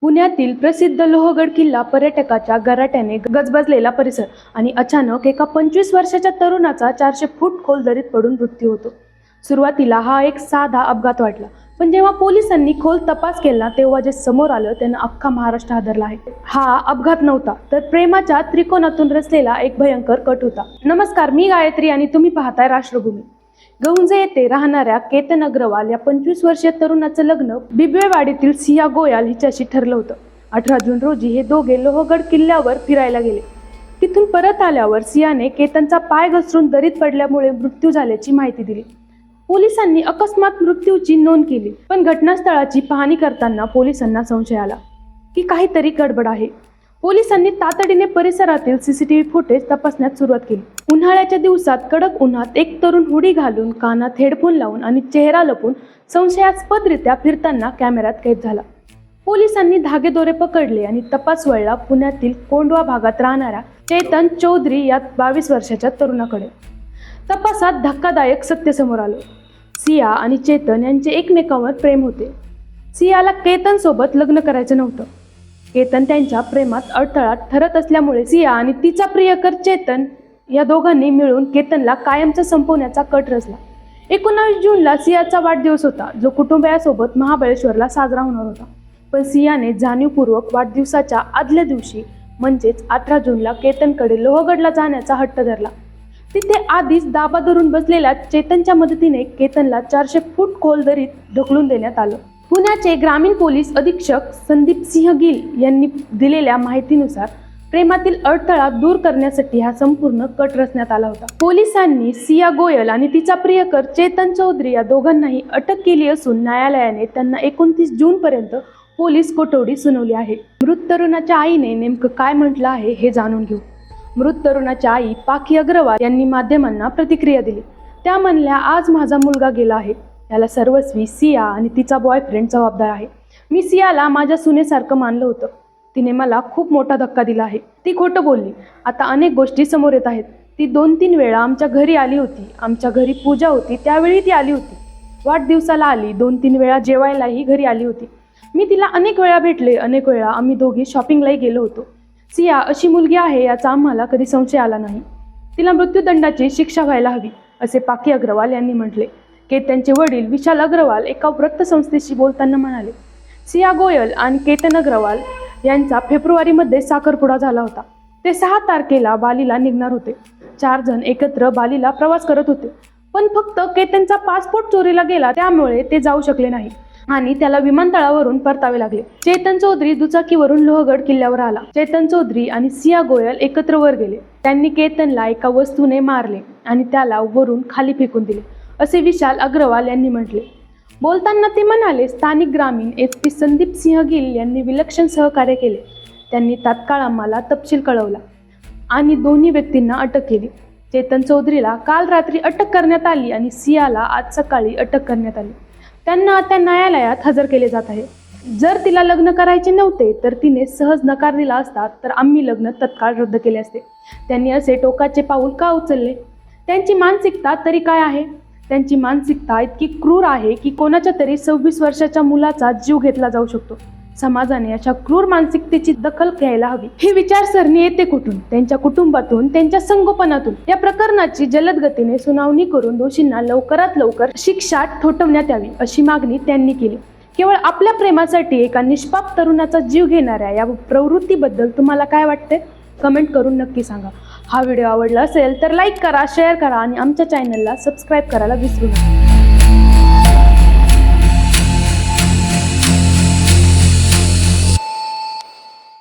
पुण्यातील प्रसिद्ध लोहगड किल्ला पर्यटकाच्या गराट्याने गजबजलेला परिसर आणि अचानक एका 25 वर्षाच्या तरुणाचा 400 फूट खोल दरीत पडून मृत्यू होतो. सुरुवातीला हा एक साधा अपघात वाटला, पण जेव्हा पोलिसांनी खोल तपास केला तेव्हा जे समोर आलं त्यानं अख्खा महाराष्ट्र हादरला आहे. हा अपघात नव्हता तर प्रेमाच्या त्रिकोणातून रचलेला एक भयंकर कट होता. नमस्कार, मी गायत्री आणि तुम्ही पाहताय राष्ट्रभूमी. गौंजे येथे राहणाऱ्या केतन अग्रवाल या 25 वर्षीय तरुणाचं लग्न बिबवेवाडीतील सिया गोयल हिच्याशी ठरलं होतं. 18 जून रोजी हे दोघे लोहगड किल्ल्यावर फिरायला गेले. तिथून परत आल्यावर सियाने केतनचा पाय घसरून दरीत पडल्यामुळे मृत्यू झाल्याची माहिती दिली. पोलिसांनी अकस्मात मृत्यूची नोंद केली, पण घटनास्थळाची पाहणी करताना पोलिसांना संशय आला की काहीतरी गडबड आहे. पोलिसांनी तातडीने परिसरातील सीसीटीव्ही फुटेज तपासण्यास सुरुवात केली. उन्हाळ्याच्या दिवसात कडक उन्हात एक तरुण हुडी घालून, कानात हेडफोन लावून आणि चेहरा लपून संशयास्पदरित्या फिरताना कॅमेऱ्यात कैद झाला. पोलिसांनी धागेदोरे पकडले आणि तपास वळला पुण्यातील कोंढवा भागात राहणाऱ्या चेतन चौधरी या 22 वर्षाच्या तरुणाकडे. तपासात धक्कादायक सत्य समोर आलं. सिया आणि चेतन यांचे एकमेकांवर प्रेम होते. सियाला केतन सोबत लग्न करायचं नव्हतं. केतन त्यांच्या प्रेमात अडथळा ठरत असल्यामुळे सिया आणि तिचा प्रियकर चेतन या दोघांनी मिळून केतनला कायमचं संपवण्याचा कट रचला. 19 जूनला सियाचा वाढदिवस होता, जो कुटुंबियासोबत महाबळेश्वरला साजरा होणार होता. पण सियाने जाणीवपूर्वक वाढदिवसाच्या आदल्या दिवशी म्हणजेच 18 जूनला केतनकडे लोहगडला जाण्याचा हट्ट धरला. तिथे आधीच दाबा धरून बसलेल्या चेतनच्या मदतीने केतनला 400 फूट खोल दरीत ढकलून देण्यात आलं. पुण्याचे ग्रामीण पोलीस अधीक्षक संदीप सिंह गिल यांनी दिलेल्या माहितीनुसार प्रेमातील अडथळा दूर करण्यासाठी हा संपूर्ण कट रचण्यात आला होता. पोलिसांनी सिया गोयल आणि तिचा प्रियकर चेतन चौधरी या दोघांनाही अटक केली असून न्यायालयाने त्यांना 29 जून पर्यंत पोलीस कोठडी सुनावली आहे. मृत तरुणाच्या आईने नेमकं काय म्हटलं आहे हे जाणून घेऊ. मृत तरुणाच्या आई पाखी अग्रवाल यांनी माध्यमांना प्रतिक्रिया दिली. त्या म्हणल्या, आज माझा मुलगा गेला आहे. याला सर्वस्वी सिया आणि तिचा बॉयफ्रेंड जबाबदार आहे. मी सियाला माझ्या सुनेसारखं मानलं होतं. तिने मला खूप मोठा धक्का दिला आहे. ती खोटं बोलली. आता अनेक गोष्टी समोर येत आहेत. ती 2-3 वेळा आमच्या घरी आली होती. आमच्या घरी पूजा होती त्यावेळी ती आली होती. वाढदिवसाला आली. 2-3 वेळा जेवायलाही घरी आली होती. मी तिला अनेक वेळा भेटले. अनेक वेळा आम्ही दोघी शॉपिंगलाही गेलो होतो. सिया अशी मुलगी आहे याचा आम्हाला कधी संशय आला नाही. तिला मृत्यूदंडाची शिक्षा व्हायला हवी, असे पाखी अग्रवाल यांनी म्हटले. केतनचे वडील विशाल अग्रवाल एका वृत्तसंस्थेशी बोलताना म्हणाले, सिया गोयल आणि केतन अग्रवाल यांचा फेब्रुवारीमध्ये साखरपुडा झाला होता. ते 6 तारखेला बालीला निघणार होते. 4 जण एकत्र बालीला प्रवास करत होते. पण फक्त केतनचा पासपोर्ट चोरीला गेला, त्यामुळे ते जाऊ शकले नाही आणि त्याला विमानतळावरून परतावे लागले. चेतन चौधरी दुचाकीवरून लोहगड किल्ल्यावर आला. चेतन चौधरी आणि सिया गोयल एकत्र वर गेले. त्यांनी केतनला एका वस्तूने मारले आणि त्याला वरून खाली फेकून दिले, असे विशाल अग्रवाल यांनी म्हटले. बोलताना ते म्हणाले, स्थानिक ग्रामीण SP संदीप सिंह गिल यांनी विलक्षण सहकार्य केले. त्यांनी तात्काळ आम्हाला तपशील कळवला आणि दोन्ही व्यक्तींना अटक केली. चेतन चौधरीला काल रात्री अटक करण्यात आली आणि सियाला आज सकाळी अटक करण्यात आली. त्यांना आता न्यायालयात हजर केले जात आहे. जर तिला लग्न करायचे नव्हते तर तिने सहज नकार दिला असता तर आम्ही लग्न तत्काळ रद्द केले असते. त्यांनी असे टोकाचे पाऊल का उचलले? त्यांची मानसिकता तरी काय आहे? त्यांची मानसिकता इतकी क्रूर आहे की कोणाच्या तरी 26 वर्षाच्या मुलाचा जीव घेतला जाऊ शकतो. समाजाने अशा क्रूर मानसिकतेची दखल घ्यायला हवी. ही विचारसरणी येते कुठून? त्यांच्या कुटुंबातून, त्यांच्या संगोपनातून. या प्रकरणाची जलद गतीने सुनावणी करून दोषींना लवकरात लवकर शिक्षा ठोठावण्यात यावी, अशी मागणी त्यांनी केली. केवळ आपल्या प्रेमासाठी एका निष्पाप तरुणाचा जीव घेणाऱ्या या प्रवृत्तीबद्दल तुम्हाला काय वाटते? कमेंट करून नक्की सांगा. हा व्हिडिओ आवडला असेल तर लाईक करा, शेअर करा आणि आमच्या चॅनलला सबस्क्राईब करायला विसरू नका.